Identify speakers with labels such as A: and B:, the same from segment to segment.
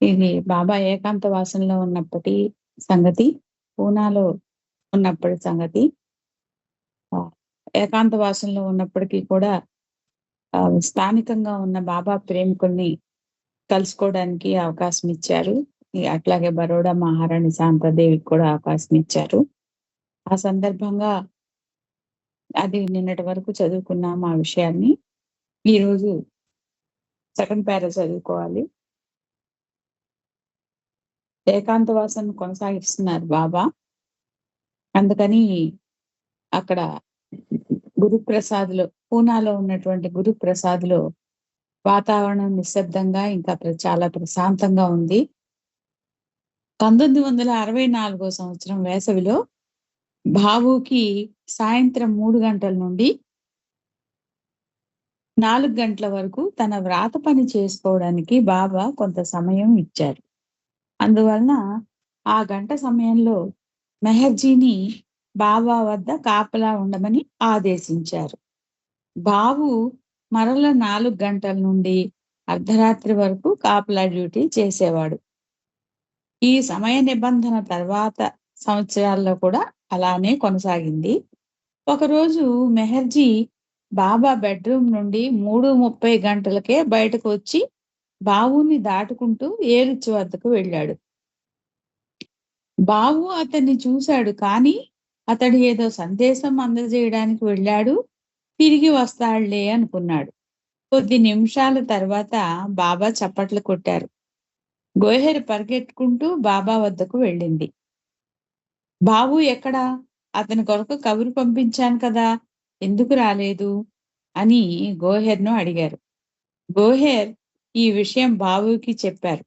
A: ఇది బాబా ఏకాంతవాసంలో ఉన్నప్పటి సంగతి, పూనాలో ఉన్నప్పటి సంగతి. ఏకాంతవాసంలో ఉన్నప్పటికీ కూడా స్థానికంగా ఉన్న బాబా ప్రేమికుల్ని కలుసుకోవడానికి అవకాశం ఇచ్చారు. అట్లాగే బరోడా మహారాణి శాంతాదేవికి కూడా అవకాశం ఇచ్చారు. ఆ సందర్భంగా అది నిన్నటి వరకు చదువుకున్నాం ఆ విషయాన్ని. ఈరోజు సెకండ్ పారా చదువుకోవాలి. ఏకాంతవాసం కొనసాగిస్తున్నారు బాబా. అందుకని అక్కడ గురుప్రసాద్‌లో, పూనాలో ఉన్నటువంటి గురుప్రసాద్‌లో వాతావరణం నిశ్శబ్దంగా ఇంకా చాలా ప్రశాంతంగా ఉంది. 1964 సంవత్సరం వేసవిలో బాబుకి సాయంత్రం 3 గంటల నుండి 4 గంటల వరకు తన వ్రాత పని చేసుకోవడానికి బాబా కొంత సమయం ఇచ్చారు. అందువలన ఆ గంట సమయంలో మెహర్జీని బాబా వద్ద కాపలా ఉండమని ఆదేశించారు. బాబు మరల 4 గంటల నుండి అర్ధరాత్రి వరకు కాపలా డ్యూటీ చేసేవాడు. ఈ సమయ నిబంధన తర్వాత సంవత్సరాల్లో కూడా అలానే కొనసాగింది. ఒకరోజు మెహర్జీ బాబా బెడ్రూమ్ నుండి 3:30 గంటలకే బయటకు వచ్చి బాబుని దాటుకుంటూ ఏలుచ్చి వద్దకు వెళ్ళాడు. బాబు అతన్ని చూశాడు, కానీ అతడు ఏదో సందేశం అందజేయడానికి వెళ్ళాడు, తిరిగి వస్తాడులే అనుకున్నాడు. కొద్ది నిమిషాల తర్వాత బాబా చప్పట్లు కొట్టారు. గోహెర్ పరిగెట్టుకుంటూ బాబా వద్దకు వెళ్ళింది. బాబు ఎక్కడా? అతని కొరకు కబురు పంపించాను కదా, ఎందుకు రాలేదు అని గోహెర్ను అడిగారు. గోహెర్ ఈ విషయం బాబుకి చెప్పారు.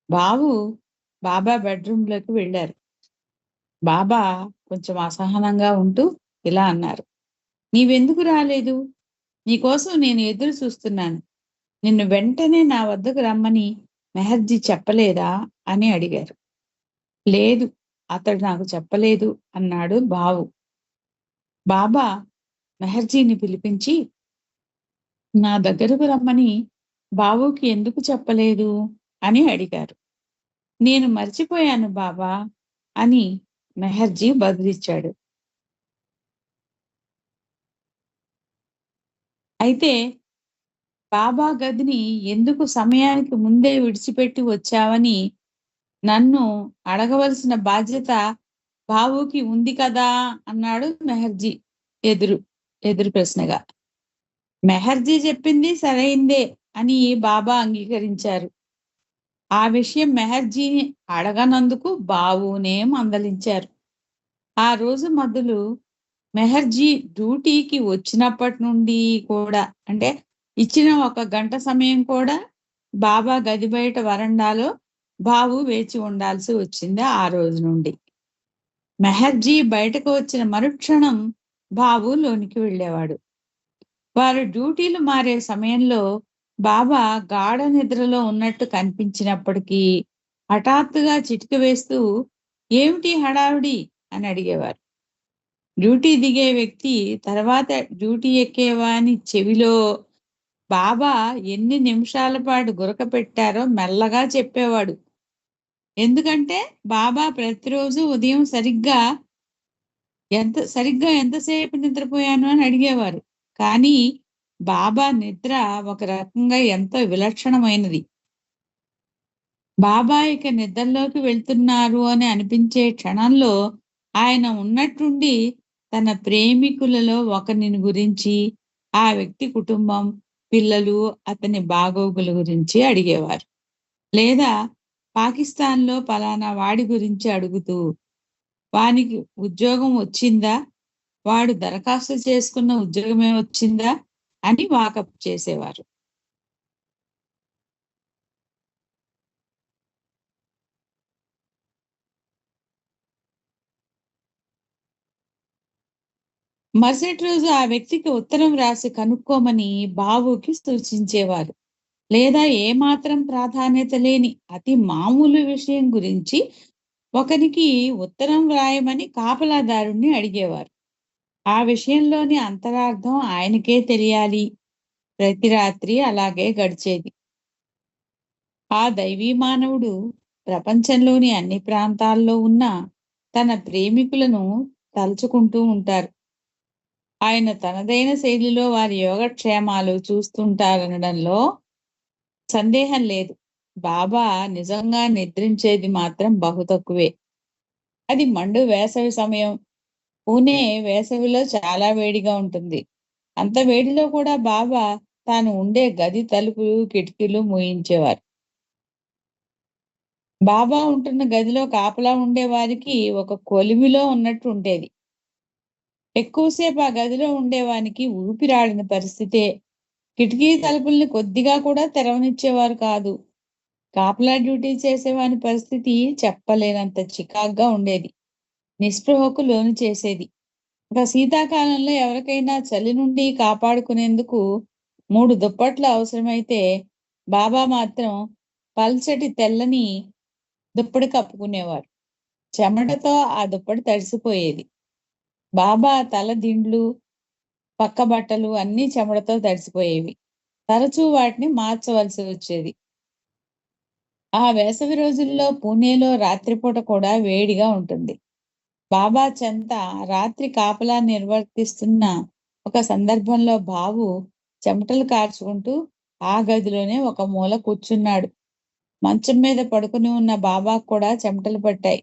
A: బాబు బాబా బెడ్రూమ్లోకి వెళ్ళారు. బాబా కొంచెం అసహనంగా ఉంటూ ఇలా అన్నారు, నీవెందుకు రాలేదు? నీకోసం నేను ఎదురు చూస్తున్నాను. నిన్ను వెంటనే నా వద్దకు రమ్మని మెహర్జీ చెప్పలేదా అని అడిగారు. లేదు, అతడు నాకు చెప్పలేదు అన్నాడు బాబు. బాబా మెహర్జీని పిలిపించి, నా దగ్గరకు రమ్మని బాబుకి ఎందుకు చెప్పలేదు అని అడిగారు. నేను మర్చిపోయాను బాబా అని మెహర్జీ బదులిచ్చాడు. అయితే బాబా గదిని ఎందుకు సమయానికి ముందే విడిచిపెట్టి వచ్చావని నన్ను అడగవలసిన బాధ్యత బాబుకి ఉంది కదా అన్నాడు మెహర్జీ ఎదురు ప్రశ్నగా. మెహర్జీ చెప్పింది సరైందే అని బాబా అంగీకరించారు. ఆ విషయం మెహర్జీని అడగనందుకు బాబునే మందలించారు. ఆ రోజు మొదలు మెహర్జీ డ్యూటీకి వచ్చినప్పటి నుండి కూడా, అంటే ఇచ్చిన 1 గంట సమయం కూడా బాబా గది బయట వరండాలో బాబు వేచి ఉండాల్సి వచ్చింది. ఆ రోజు నుండి మెహర్జీ బయటకు వచ్చిన మరుక్షణం బాబు లోనికి వెళ్ళేవాడు. వారు డ్యూటీలు మారే సమయంలో బాబా గాఢ నిద్రలో ఉన్నట్టు కనిపించినప్పటికీ హఠాత్తుగా చిటిక వేస్తూ, ఏమిటి హడావిడి అని అడిగేవారు. డ్యూటీ దిగే వ్యక్తి తర్వాత డ్యూటీ ఎక్కేవాని చెవిలో బాబా ఎన్ని నిమిషాల పాటు గురక పెట్టారో మెల్లగా చెప్పేవాడు. ఎందుకంటే బాబా ప్రతిరోజు ఉదయం సరిగ్గా ఎంతసేపు నిద్రపోయాను అని అడిగేవారు. కానీ బాబా నిద్ర ఒక రకంగా ఎంతో విలక్షణమైనది. బాబా ఇక నిద్రలోకి వెళ్తున్నారు అని అనిపించే క్షణంలో ఆయన ఉన్నట్టుండి తన ప్రేమికులలో ఒకరిని గురించి, ఆ వ్యక్తి కుటుంబం, పిల్లలు, అతని బాగోగుల గురించి అడిగేవారు. లేదా పాకిస్తాన్‌లో పలానా వాడి గురించి అడుగుతూ, వానికి ఉద్యోగం వచ్చిందా? వాడు దరఖాస్తు చేసుకున్న ఉద్యోగమే వచ్చిందా? అని వాకప్ చేసేవారు. మరుసటి రోజు ఆ వ్యక్తికి ఉత్తరం రాసి కనుక్కోమని బాబుకి సూచించేవారు. లేదా ఏమాత్రం ప్రాధాన్యత లేని అతి మామూలు విషయం గురించి ఒకరికి ఉత్తరం వ్రాయమని కాపలాదారుణ్ణి అడిగేవారు. ఆ విషయంలోని అంతరార్థం ఆయనకే తెలియాలి. ప్రతి రాత్రి అలాగే గడిచేది. ఆ దైవీ మానవుడు ప్రపంచంలోని అన్ని ప్రాంతాల్లో ఉన్న తన ప్రేమికులను తలుచుకుంటూ ఉంటారు. ఆయన తనదైన శైలిలో వారి యోగక్షేమాలు చూస్తుంటారనడంలో సందేహం లేదు. బాబా నిజంగా నిద్రించేది మాత్రం బహు తక్కువే. అది మండు వేసవి సమయం. పూణే వేసవిలో చాలా వేడిగా ఉంటుంది. అంత వేడిలో కూడా బాబా తాను ఉండే గది తలుపులు, కిటికీలు మూయించేవారు. బాబా ఉంటున్న గదిలో కాపలా ఉండే వారికి ఒక కొలిమిలో ఉన్నట్టు ఉండేది. ఎక్కువసేపు ఆ గదిలో ఉండేవానికి ఊపిరాడని పరిస్థితే. కిటికీ తలుపుల్ని కొద్దిగా కూడా తెరవనిచ్చేవారు కాదు. కాపలా డ్యూటీ చేసేవాని పరిస్థితి చెప్పలేనంత చికాగ్గా ఉండేది. నిస్పృహకు లోను చేసేది. ఇక శీతాకాలంలో ఎవరికైనా చలి నుండి కాపాడుకునేందుకు 3 దుప్పట్లు అవసరమైతే బాబా మాత్రం పల్చటి తెల్లని దుప్పటి కప్పుకునేవారు. చెమటతో ఆ దుప్పటి తడిసిపోయేది. బాబా తల దిండ్లు, పక్క బట్టలు అన్నీ చెమటతో తడిసిపోయేవి. తరచూ వాటిని మార్చవలసి వచ్చేది. ఆ వేసవి రోజుల్లో పూణేలో రాత్రిపూట కూడా వేడిగా ఉంటుంది. బాబా చెంత రాత్రి కాపలా నిర్వర్తిస్తున్న ఒక సందర్భంలో బాబు చెమటలు కార్చుకుంటూ ఆ గదిలోనే ఒక మూల కూర్చున్నాడు. మంచం మీద పడుకుని ఉన్న బాబాకు కూడా చెమటలు పట్టాయి.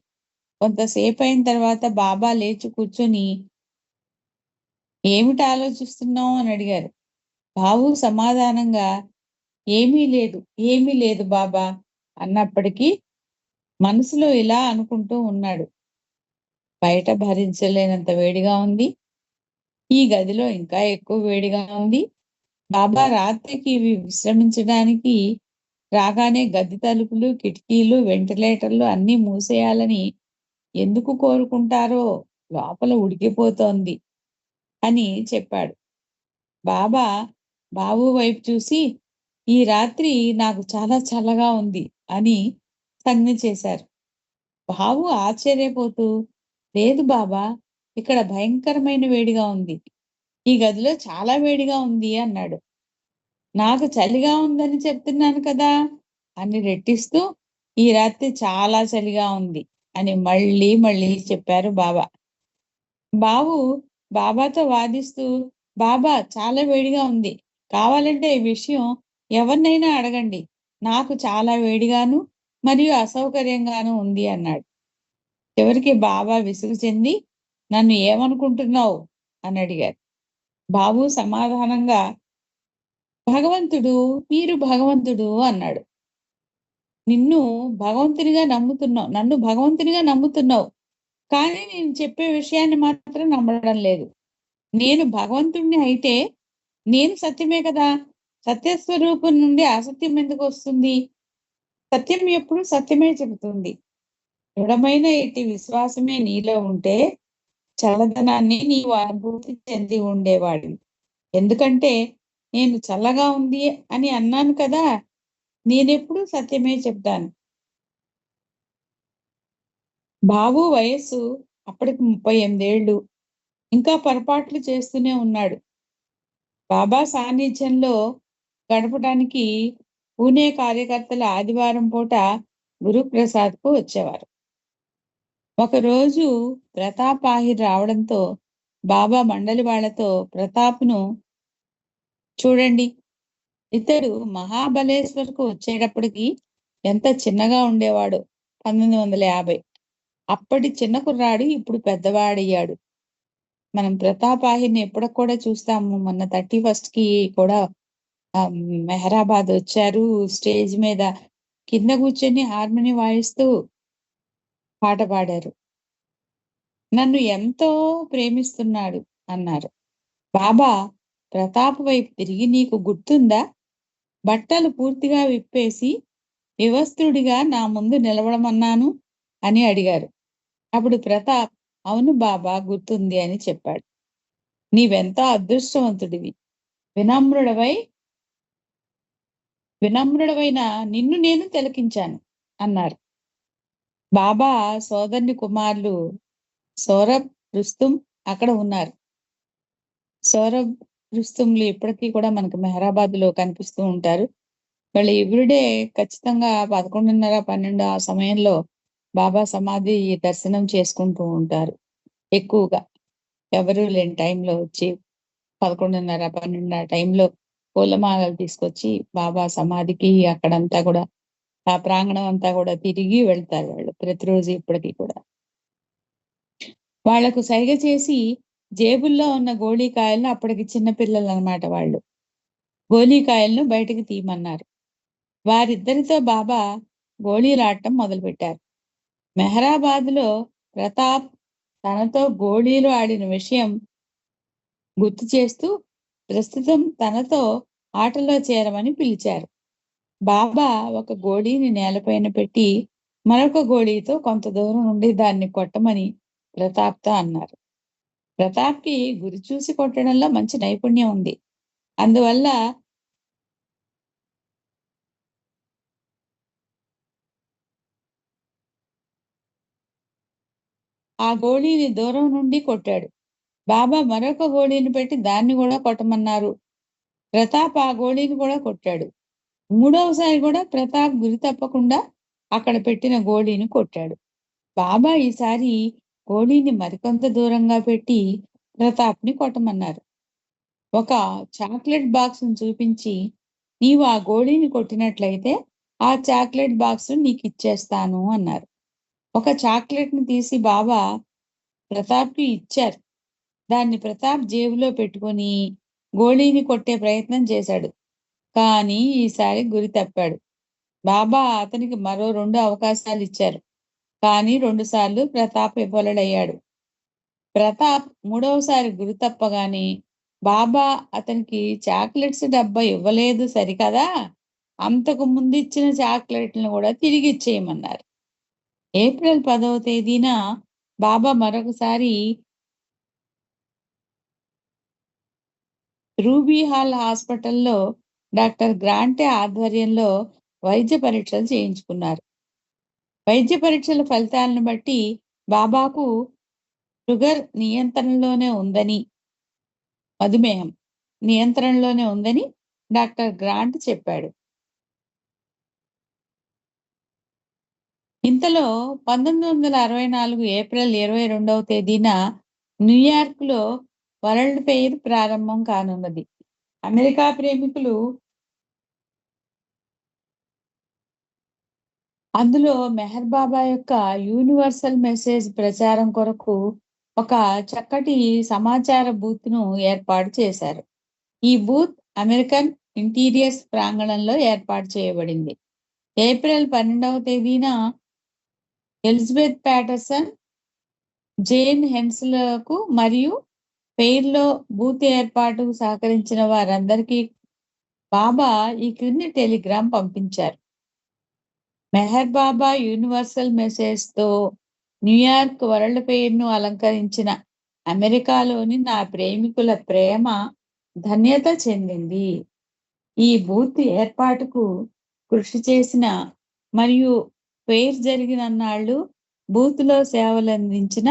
A: కొంతసేపు అయిన తర్వాత బాబా లేచి కూర్చొని ఏమిటి ఆలోచిస్తున్నావు అని అడిగారు. బాబు సమాధానంగా ఏమీ లేదు, ఏమీ లేదు బాబా అన్నప్పటికీ మనసులో ఇలా అనుకుంటూ ఉన్నాడు. బయట భరించలేనంత వేడిగా ఉంది. ఈ గదిలో ఇంకా ఎక్కువ వేడిగా ఉంది. బాబా రాత్రికి విశ్రమించడానికి రాగానే గది తలుపులు, కిటికీలు, వెంటిలేటర్లు అన్నీ మూసేయాలని ఎందుకు కోరుకుంటారో లోపల ఉడికిపోతోంది అని చెప్పాడు. బాబా బాబు వైపు చూసి ఈ రాత్రి నాకు చాలా చల్లగా ఉంది అని సంజ్ఞ చేశారు. బాబు ఆశ్చర్యపోతూ లేదు బాబా, ఇక్కడ భయంకరమైన వేడిగా ఉంది. ఈ గదిలో చాలా వేడిగా ఉంది అన్నాడు. నాకు చలిగా ఉందని చెప్తున్నాను కదా అని రెట్టిస్తూ ఈ రాత్రి చాలా చలిగా ఉంది అని మళ్ళీ మళ్ళీ చెప్పారు బాబా. బాబు బాబాతో వాదిస్తూ బాబా చాలా వేడిగా ఉంది. కావాలంటే ఈ విషయం ఎవరినైనా అడగండి. నాకు చాలా వేడిగాను మరియు అసౌకర్యంగాను ఉంది అన్నాడు. చివరికి బాబా విసుగు చెంది నన్ను ఏమనుకుంటున్నావు అని అడిగారు. బాబు సమాధానంగా భగవంతుడు, మీరు భగవంతుడు అన్నాడు. నిన్ను నన్ను భగవంతునిగా నమ్ముతున్నావు. కానీ నేను చెప్పే విషయాన్ని మాత్రం నమ్మడం లేదు. నేను భగవంతుడిని అయితే నేను సత్యమే కదా! సత్యస్వరూపం నుండి అసత్యం ఎందుకు వస్తుంది? సత్యం ఎప్పుడు సత్యమే చెబుతుంది. దృఢమైన ఇట్టి విశ్వాసమే నీలో ఉంటే చల్లదనాన్ని నీవు అనుభూతి చెంది ఉండేవాడివి. ఎందుకంటే నేను చల్లగా ఉంది అని అన్నాను కదా! నేనెప్పుడూ సత్యమే చెప్తాను. బాబు వయస్సు అప్పటికి 38 ఏళ్ళు. ఇంకా పొరపాట్లు చేస్తూనే ఉన్నాడు. బాబా సాన్నిధ్యంలో గడపడానికి పూణే కార్యకర్తలు ఆదివారం పూట గురుప్రసాద్‌కు వచ్చేవారు. ఒకరోజు ప్రతాప్ ఆహిర్ రావడంతో బాబా మండలి వాళ్ళతో ప్రతాప్‌ను చూడండి, ఇతడు మహాబలేశ్వర్‌కు వచ్చేటప్పటికి ఎంత చిన్నగా ఉండేవాడో 1950. అప్పటి చిన్న కుర్రాడు ఇప్పుడు పెద్దవాడయ్యాడు. మనం ప్రతాప్ ఆహిర్‌ని ఎప్పటికి కూడా చూస్తాము. మొన్న 31కి కూడా మెహరాబాద్ వచ్చారు. స్టేజ్ మీద కింద కూర్చొని హార్మోని వాయిస్తూ పాట పాడారు. నన్ను ఎంతో ప్రేమిస్తున్నాడు అన్నారు. బాబా ప్రతాప్ వైపు తిరిగి నీకు గుర్తుందా? బట్టలు పూర్తిగా విప్పేసి వివస్త్రుడిగా నా ముందు నిలబడమన్నాను అని అడిగారు. అప్పుడు ప్రతాప్ అవును బాబా గుర్తుంది అని చెప్పాడు. నీవెంతో అదృష్టవంతుడివి. వినమ్రుడవై వినమ్రుడవైన నిన్ను నేను తిలకించాను అన్నారు. బాబా సోదరుని కుమారులు సౌరభ్, రుస్తుం అక్కడ ఉన్నారు. సౌరభ్, రుస్తుంలు ఇప్పటికీ కూడా మనకు మెహరాబాద్ లో కనిపిస్తూ ఉంటారు. వాళ్ళు ఎవ్రీడే ఖచ్చితంగా 11:30, 12 ఆ సమయంలో బాబా సమాధి దర్శనం చేసుకుంటూ ఉంటారు ఎక్కువగా. ఎవరు లేని టైంలో వచ్చి 11:30, 12 ఆ టైంలో పూలమాలలు తీసుకొచ్చి బాబా సమాధికి అక్కడంతా కూడా ఆ ప్రాంగణం అంతా కూడా తిరిగి వెళ్తారు వాళ్ళు ప్రతిరోజు ఇప్పటికి కూడా. వాళ్లకు సైగ చేసి జేబుల్లో ఉన్న గోళీకాయలను, అప్పటికి చిన్న పిల్లలనమాట వాళ్ళు, గోళీకాయలను బయటకు తీయమన్నారు. వారిద్దరితో బాబా గోళీలాడటం మొదలుపెట్టారు. మెహరాబాద్‌లో ప్రతాప్ తనతో గోళీలు ఆడిన విషయం గుర్తు చేస్తూ ప్రస్తుతం తనతో ఆటలో చేరమని పిలిచారు. బాబా ఒక గోళీని నేలపైన పెట్టి మరొక గోళీతో కొంత దూరం నుండి దాన్ని కొట్టమని ప్రతాప్‌తో అన్నారు. ప్రతాప్‌కి గురి చూసి కొట్టడంలో మంచి నైపుణ్యం ఉంది. అందువల్ల ఆ గోళీని దూరం నుండి కొట్టాడు. బాబా మరొక గోళీని పెట్టి దాన్ని కూడా కొట్టమన్నారు. ప్రతాప్ ఆ గోళీని కూడా కొట్టాడు. మూడవసారి కూడా ప్రతాప్ గురి తప్పకుండా అక్కడ పెట్టిన గోళీని కొట్టాడు. బాబా ఈసారి గోళీని మరికొంత దూరంగా పెట్టి ప్రతాప్‌ని కొట్టమన్నారు. ఒక చాక్లెట్ బాక్స్‌ని చూపించి, నీవు ఆ గోళీని కొట్టినట్లయితే ఆ చాక్లెట్ బాక్స్ నీకిచ్చేస్తాను అన్నారు. ఒక చాక్లెట్‌ని తీసి బాబా ప్రతాప్‌కి ఇచ్చారు. దాన్ని ప్రతాప్ జేబులో పెట్టుకొని గోళీని కొట్టే ప్రయత్నం చేశాడు. కానీ ఈసారి గురి తప్పాడు. బాబా అతనికి మరో 2 అవకాశాలిచ్చారు. కానీ 2 సార్లు ప్రతాప్ విఫలుడయ్యాడు. ప్రతాప్ మూడవసారి గురి తప్పగానే బాబా అతనికి చాక్లెట్స్ డబ్బా ఇవ్వలేదు సరికదా, అంతకు ముందిచ్చిన చాక్లెట్‌లను కూడా తిరిగిచ్చేయమన్నారు. ఏప్రిల్ 10వ తేదీన బాబా మరొకసారి రూబీ హాల్ హాస్పిటల్‌లో డాక్టర్ గ్రాంటే ఆధ్వర్యంలో వైద్య పరీక్షలు చేయించుకున్నారు. వైద్య పరీక్షల ఫలితాలను బట్టి బాబాకు షుగర్ నియంత్రణలోనే ఉందని, మధుమేహం నియంత్రణలోనే ఉందని డాక్టర్ గ్రాంట్ చెప్పాడు. ఇంతలో 1964 ఏప్రిల్ 22వ తేదీన న్యూయార్క్‌లో వరల్డ్ ఫెయిర్ ప్రారంభం కానున్నది. అమెరికా ప్రేమికులు అందులో మెహర్ బాబా యొక్క యూనివర్సల్ మెసేజ్ ప్రచారం కొరకు ఒక చక్కటి సమాచార బూత్‌ను ఏర్పాటు చేశారు. ఈ బూత్ అమెరికన్ ఇంటీరియర్స్ ప్రాంగణంలో ఏర్పాటు చేయబడింది. ఏప్రిల్ 12వ తేదీన ఎలిజబెత్ ప్యాటర్సన్, జేన్ హెన్స్‌లకు మరియు ఫెయిర్‌లో బూత్ ఏర్పాటుకు సహకరించిన వారందరికీ బాబా ఈ క్రింది టెలిగ్రామ్ పంపించారు. మెహర్ బాబా యూనివర్సల్ మెసేజ్‌తో న్యూయార్క్ వరల్డ్ ఫెయిర్‌ను అలంకరించిన అమెరికాలోని నా ప్రేమికుల ప్రేమ ధన్యత చెందింది. ఈ బూత్ ఏర్పాటుకు కృషి చేసిన మరియు ఫెయిర్ జరిగినన్నాళ్ళు బూత్‌లో సేవలందించిన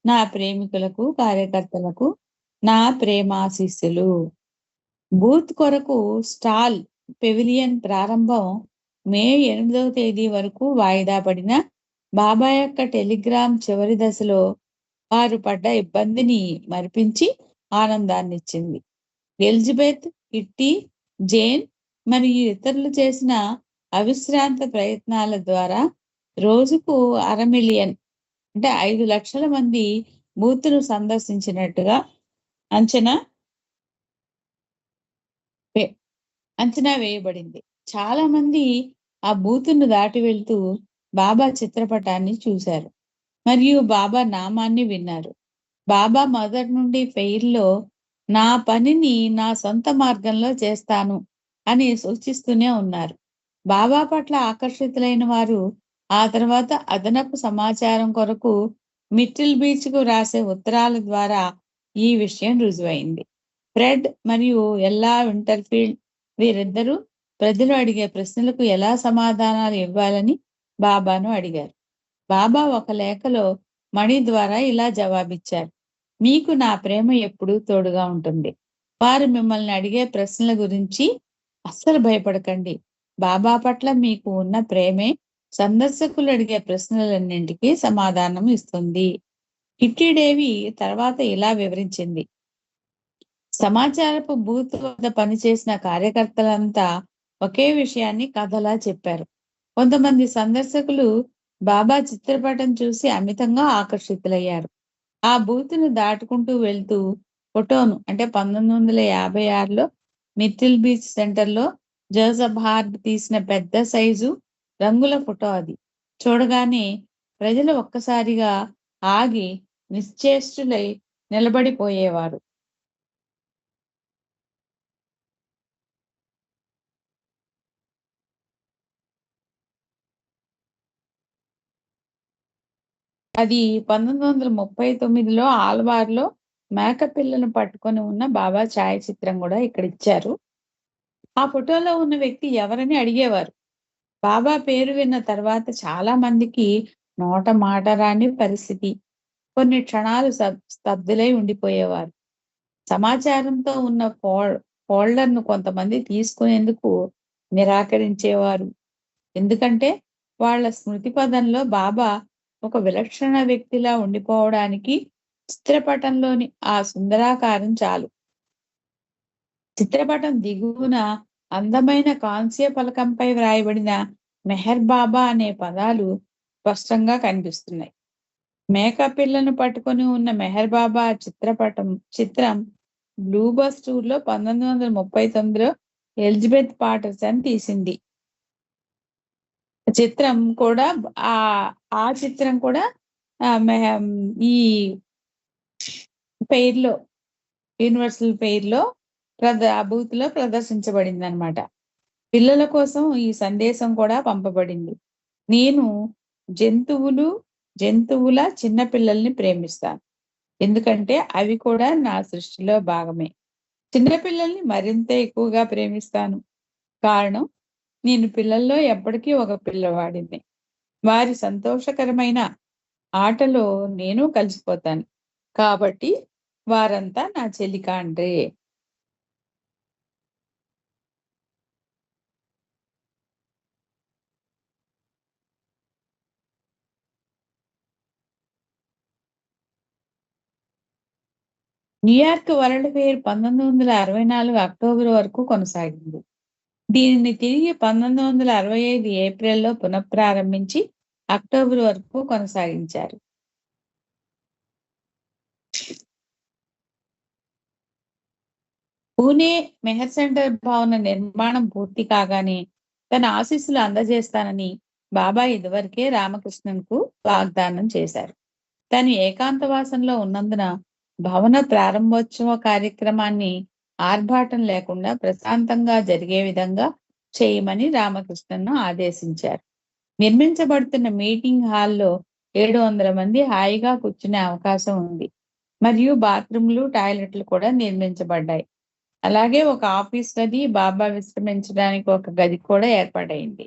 A: నా ప్రేమికులకు, కార్యకర్తలకు నా ప్రేమాశీస్సులు. బూత్ కొరకు స్టాల్ పెవిలియన్ ప్రారంభం మే 8వ తేదీ వరకు వాయిదా పడిన బాబా యొక్క టెలిగ్రామ్ చివరి దశలో వారు పడ్డ ఇబ్బందిని మరిపించి ఆనందాన్నిచ్చింది. ఎలిజబెత్, కిట్టి, జేన్ మరియు ఇతరులు చేసిన అవిశ్రాంత ప్రయత్నాల ద్వారా రోజుకు 500,000 అంటే 5 లక్షల మంది బూత్‌ను సందర్శించినట్టుగా అంచనా అంచనా వేయబడింది. చాలా మంది ఆ బూతును దాటి వెళ్తూ బాబా చిత్రపటాన్ని చూశారు మరియు బాబా నామాన్ని విన్నారు. బాబా మొదటి నుండి ఫెయిర్‌లో నా పనిని నా సొంత మార్గంలో చేస్తాను అని సూచిస్తూనే ఉన్నారు. బాబా పట్ల ఆకర్షితులైన వారు ఆ తర్వాత అదనపు సమాచారం కొరకు మిటిల్ బీచ్‌కు రాసే ఉత్తరాల ద్వారా ఈ విషయం రుజువైంది. ఫ్రెడ్ మరియు ఎల్లా వింటర్‌ఫీల్డ్ వీరిద్దరూ ప్రజలు అడిగే ప్రశ్నలకు ఎలా సమాధానాలు ఇవ్వాలని బాబాను అడిగారు. బాబా ఒక లేఖలో మణి ద్వారా ఇలా జవాబిచ్చారు. మీకు నా ప్రేమ ఎప్పుడూ తోడుగా ఉంటుంది. వారు మిమ్మల్ని అడిగే ప్రశ్నల గురించి అస్సలు భయపడకండి. బాబా పట్ల మీకు ఉన్న ప్రేమే సందర్శకులు అడిగే ప్రశ్నలన్నింటికీ సమాధానం ఇస్తుంది. కిట్టీదేవి తర్వాత ఇలా వివరించింది. సమాచారపు బూత్ వద్ద పనిచేసిన కార్యకర్తలంతా ఒకే విషయాన్ని కథలా చెప్పారు. కొంతమంది సందర్శకులు బాబా చిత్రపటం చూసి అమితంగా ఆకర్షితులయ్యారు. ఆ బూత్‌ను దాటుకుంటూ వెళ్తూ ఫోటోను అంటే 1956లో మిర్టిల్ బీచ్ సెంటర్‌లో జోసెఫ్ హార్డ్ తీసిన పెద్ద సైజు రంగుల ఫోటో అది. చూడగానే ప్రజలు ఒక్కసారిగా ఆగి నిశ్చేష్టులై నిలబడిపోయేవారు. అది 1939లో ఆల్వార్‌లో మేకపిల్లను పట్టుకొని ఉన్న బాబా ఛాయాచిత్రం గూడా ఇక్కడిచ్చారు. ఆ ఫోటోలో ఉన్న వ్యక్తి ఎవరని అడిగేవారు. బాబా పేరు విన్న తర్వాత చాలా మందికి నోట మాట రాని పరిస్థితి. కొన్ని క్షణాలు స్తబ్దులై ఉండిపోయేవారు. సమాచారంతో ఉన్న ఫోల్డర్‌ను కొంతమంది తీసుకునేందుకు నిరాకరించేవారు. ఎందుకంటే వాళ్ళ స్మృతి పథంలో బాబా ఒక విలక్షణ వ్యక్తిలా ఉండిపోవడానికి చిత్రపటంలోని ఆ సుందరాకారం చాలు. చిత్రపటం దిగువన అందమైన కాంస్య పలకంపై వ్రాయబడిన మెహర్ బాబా అనే పదాలు స్పష్టంగా కనిపిస్తున్నాయి. మేకపిల్లను పట్టుకొని ఉన్న మెహర్ బాబా చిత్రం బ్లూ బస్ టూర్‌లో 1939లో ఎలిజబెత్ పాటర్సన్ తీసింది. చిత్రం కూడా ఆ చిత్రం కూడా ఈ ఫెయిర్‌లో యూనివర్సల్ ఫెయిర్‌లో ఆ బూత్‌లో ప్రదర్శించబడిందనమాట. పిల్లల కోసం ఈ సందేశం కూడా పంపబడింది. నేను జంతువులు, జంతువుల చిన్న పిల్లల్ని ప్రేమిస్తాను. ఎందుకంటే అవి కూడా నా సృష్టిలో భాగమే. చిన్న పిల్లల్ని మరింత ఎక్కువగా ప్రేమిస్తాను. కారణం నేను పిల్లల్లో ఎప్పటికీ ఒక పిల్లవాడిని. వారి సంతోషకరమైన ఆటలో నేను కలిసిపోతాను. కాబట్టి వారంతా నా చెలికాండ్రే. న్యూయార్క్ వరల్డ్ ఫెయిర్ 1964 అక్టోబర్ వరకు కొనసాగింది. దీనిని తిరిగి 1965 ఏప్రిల్‌లో పునఃప్రారంభించి అక్టోబర్ వరకు కొనసాగించారు. పూణే మెహర్ సెంటర్ భవన నిర్మాణం పూర్తి కాగానే తన ఆశీస్సులు అందజేస్తానని బాబా ఇదివరకే రామకృష్ణన్‌కు వాగ్దానం చేశారు. తను ఏకాంతవాసంలో ఉన్నందున భవన ప్రారంభోత్సవ కార్యక్రమాన్ని ఆర్భాటం లేకుండా ప్రశాంతంగా జరిగే విధంగా చేయమని రామకృష్ణన్‌ను ఆదేశించారు. నిర్మించబడుతున్న మీటింగ్ హాల్‌లో 700 మంది హాయిగా కూర్చునే అవకాశం ఉంది. మరియు బాత్రూమ్‌లు, టాయిలెట్‌లు కూడా నిర్మించబడ్డాయి. అలాగే ఒక ఆఫీస్ గది, బాబా విశ్రమించడానికి ఒక గది కూడా ఏర్పాటయింది.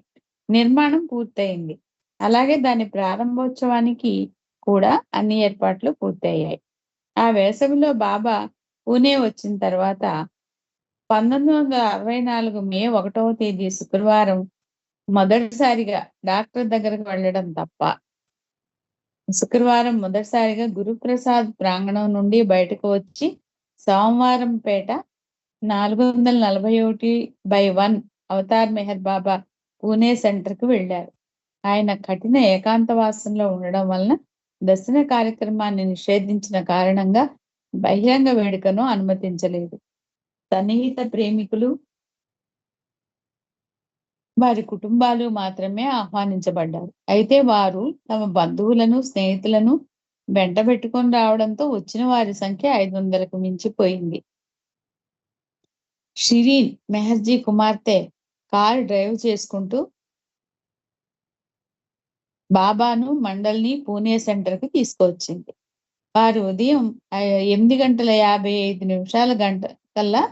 A: నిర్మాణం పూర్తయింది. అలాగే దాని ప్రారంభోత్సవానికి కూడా అన్ని ఏర్పాట్లు పూర్తయ్యాయి. ఆ వేసవిలో బాబా పూణే వచ్చిన తర్వాత 1964 మే 1వ తేదీ శుక్రవారం మొదటిసారిగా డాక్టర్ దగ్గరకు వెళ్ళడం తప్ప శుక్రవారం మొదటిసారిగా గురుప్రసాద్ ప్రాంగణం నుండి బయటకు వచ్చి సోమవారం పేట 441/1 అవతార్ మెహర్ బాబా పూణే సెంటర్‌కు వెళ్లారు. ఆయన కఠిన ఏకాంతవాసంలో ఉండడం వలన దర్శన కార్యక్రమాన్ని నిషేధించిన కారణంగా బహిరంగ వేడుకను అనుమతించలేదు. సన్నిహిత ప్రేమికులు, వారి కుటుంబాలు మాత్రమే ఆహ్వానించబడ్డారు. అయితే వారు తమ బంధువులను, స్నేహితులను వెంటబెట్టుకొని రావడంతో వచ్చిన వారి సంఖ్య 500కు మించిపోయింది. షిరీన్ మెహర్జీ కుమార్తె కారు డ్రైవ్ చేసుకుంటూ బాబాను, మండల్‌ని పూణే సెంటర్‌కి తీసుకొచ్చింది. వారు ఉదయం 8:55 కల్లా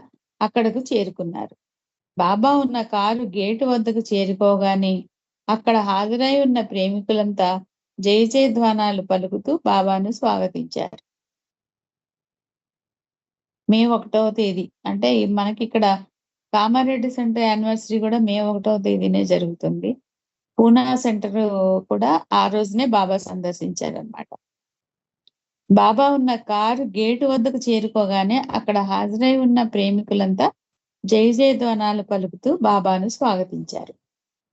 A: అక్కడకు చేరుకున్నారు. బాబా ఉన్న కారు గేటు వద్దకు చేరుకోగానే అక్కడ హాజరై ఉన్న ప్రేమికులంతా జయ జయధ్వానాలు పలుకుతూ బాబాను స్వాగతించారు. మే 1వ తేదీ అంటే మనకిక్కడ కామారెడ్డి సెంటర్ యానివర్సరీ కూడా మే 1వ తేదీనే జరుగుతుంది. పూనా సెంటర్ కూడా ఆ రోజునే బాబా సందర్శించారనమాట. బాబా ఉన్న కారు గేటు వద్దకు చేరుకోగానే అక్కడ హాజరై ఉన్న ప్రేమికులంతా జై జయధ్వానాలు పలుకుతూ బాబాను స్వాగతించారు.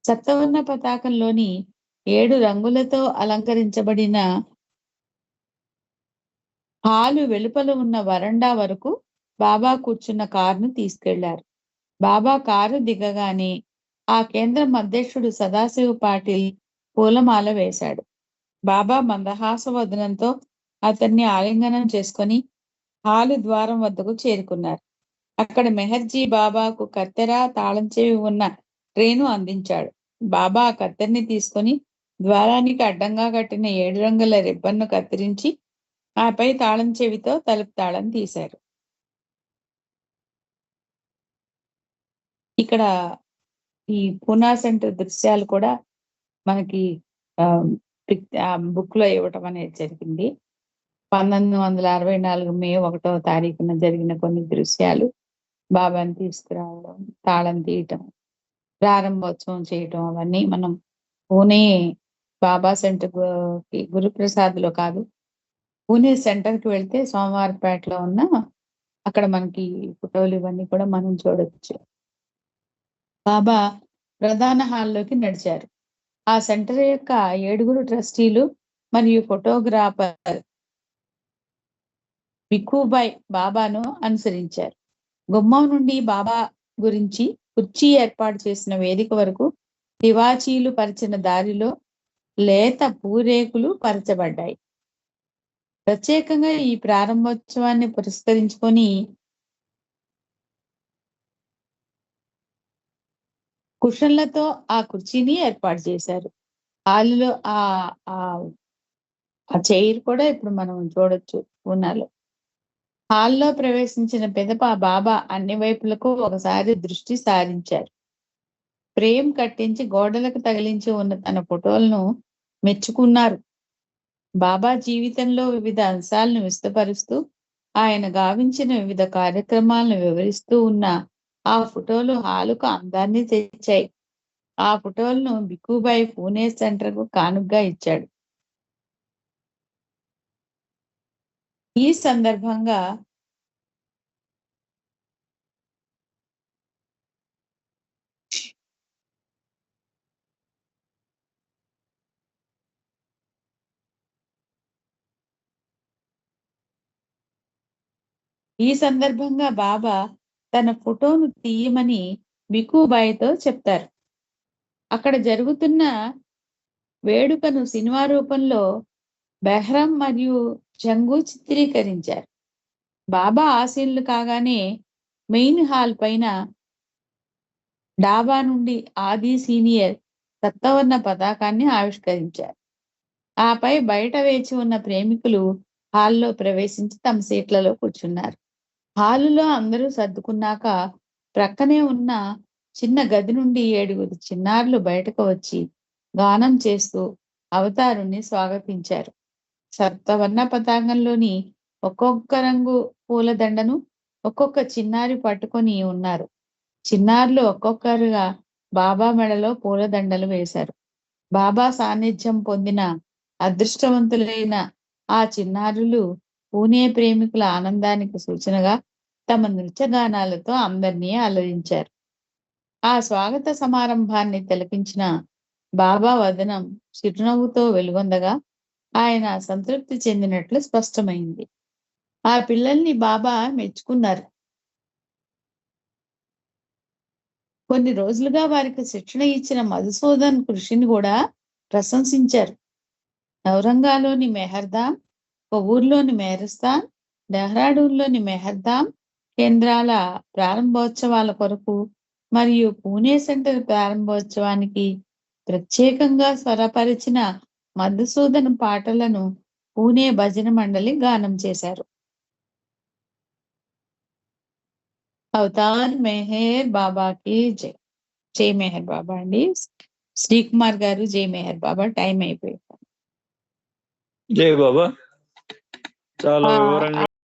A: సప్తవర్ణ పతాకంలోని 7 రంగులతో అలంకరించబడిన హాలు వెలుపల ఉన్న వరండా వరకు బాబా కూర్చున్న కారును తీసుకెళ్లారు. బాబా కారు దిగగానే ఆ కేంద్రం అధ్యక్షుడు సదాశివ పాటిల్ పూలమాల వేశాడు. బాబా మందహాసవదనంతో అతన్ని ఆలింగనం చేసుకొని హాలు ద్వారం వద్దకు చేరుకున్నారు. అక్కడ మెహర్జీ బాబాకు కత్తెర, తాళం చెవి ఉన్న ట్రేను అందించాడు. బాబా ఆ కత్తెరని తీసుకొని ద్వారానికి అడ్డంగా కట్టిన 7 రంగుల రిబ్బన్ను కత్తిరించి ఆపై తాళం చెవితో తలుపు తాళం తీశారు. ఇక్కడ ఈ పూనా సెంటర్ దృశ్యాలు కూడా మనకి బుక్ లో ఇవ్వటం అనేది జరిగింది. 1964 మే 1వ తారీఖున జరిగిన కొన్ని దృశ్యాలు బాబాని తీసుకురావడం, తాళం తీయటం, ప్రారంభోత్సవం చేయటం అవన్నీ మనం పూణే బాబా సెంటర్ గురుప్రసాద్ లో కాదు, పూణే సెంటర్ కి వెళ్తే సోమవారపేటలో ఉన్న అక్కడ మనకి ఫోటోలు ఇవన్నీ కూడా మనం చూడొచ్చు. బాబా ప్రధాన హాల్లోకి నడిచారు. ఆ సెంటర్ యొక్క 7 ట్రస్టీలు మరియు ఫోటోగ్రాఫర్ బిక్కుబాయ్ బాబాను అనుసరించారు. గుమ్మం నుండి బాబా గురించి కుర్చీ ఏర్పాటు చేసిన వేదిక వరకు తివాచీలు పరిచిన దారిలో లేత పూరేకులు పరచబడ్డాయి. ప్రత్యేకంగా ఈ ప్రారంభోత్సవాన్ని పురస్కరించుకొని కుషన్లతో ఆ కుర్చీని ఏర్పాటు చేశారు. హాలులో ఆ చైర్ కూడా ఇప్పుడు మనం చూడొచ్చు పూనాలో. హాల్లో ప్రవేశించిన పిదప బాబా అన్ని వైపులకు ఒకసారి దృష్టి సారించారు. ఫ్రేమ్ కట్టించి గోడలకు తగిలించి ఉన్న తన ఫోటోలను మెచ్చుకున్నారు. బాబా జీవితంలో వివిధ అంశాలను విస్తపరుస్తూ ఆయన గావించిన వివిధ కార్యక్రమాలను వివరిస్తూ ఉన్న ఆ ఫోటోలు హాలుకు అందాన్ని తెచ్చాయి. ఆ ఫోటోలను బిక్కుబాయ్ పూణే సెంటర్ కు కానుగ్గా ఇచ్చాడు. ఈ సందర్భంగా బాబా తన ఫోటోను తీయమని బిక్కుబాయ్తో చెప్తారు. అక్కడ జరుగుతున్న వేడుకను సినిమా రూపంలో బెహ్రం మరియు జంగు చిత్రీకరించారు. బాబా ఆశీనులు కాగానే మెయిన్ హాల్ పైన డాబా నుండి ఆది సీనియర్ సప్తవర్ణ పతాకాన్ని ఆవిష్కరించారు. ఆపై బయట వేచి ఉన్న ప్రేమికులు హాల్లో ప్రవేశించి తమ సీట్లలో కూర్చున్నారు. హాలులో అందరూ సర్దుకున్నాక ప్రక్కనే ఉన్న చిన్న గది నుండి 7 చిన్నారులు బయటకు వచ్చి గానం చేస్తూ అవతారుణ్ణి స్వాగతించారు. సప్తవర్ణ పతాకంలోని ఒక్కొక్క రంగు పూలదండను ఒక్కొక్క చిన్నారి పట్టుకొని ఉన్నారు. చిన్నారులు ఒక్కొక్కరుగా బాబా మెడలో పూలదండలు వేశారు. బాబా సాన్నిధ్యం పొందిన అదృష్టవంతులైన ఆ చిన్నారులు పూణే ప్రేమికుల ఆనందానికి సూచనగా తమ నృత్యగానాలతో అందరినీ అలరించారు. ఆ స్వాగత సమారంభాన్ని తిలకించిన బాబా వదనం చిరునవ్వుతో వెలుగొందగా ఆయన సంతృప్తి చెందినట్లు స్పష్టమైంది. ఆ పిల్లల్ని బాబా మెచ్చుకున్నారు. కొన్ని రోజులుగా వారికి శిక్షణ ఇచ్చిన మధుసూదన్ కృషిని కూడా ప్రశంసించారు. ఔరంగాలోని మెహర్దాం, కొవ్వూరులోని మెహర్స్థాన్, డెహ్రాడూన్లోని మెహర్దాం కేంద్రాల ప్రారంభోత్సవాల కొరకు మరియు పూణే సెంటర్ ప్రారంభోత్సవానికి ప్రత్యేకంగా స్వరపరిచిన మధుసూదన్ పాటలను పూణే భజన మండలి గానం చేశారు. అవతార్ మెహర్ బాబాకి జై. జై మెహర్ బాబా అండి. శ్రీకుమార్ గారు జై మెహర్ బాబా. టైం అయిపోయింది.
B: జై బాబా. చాలా వివరంగా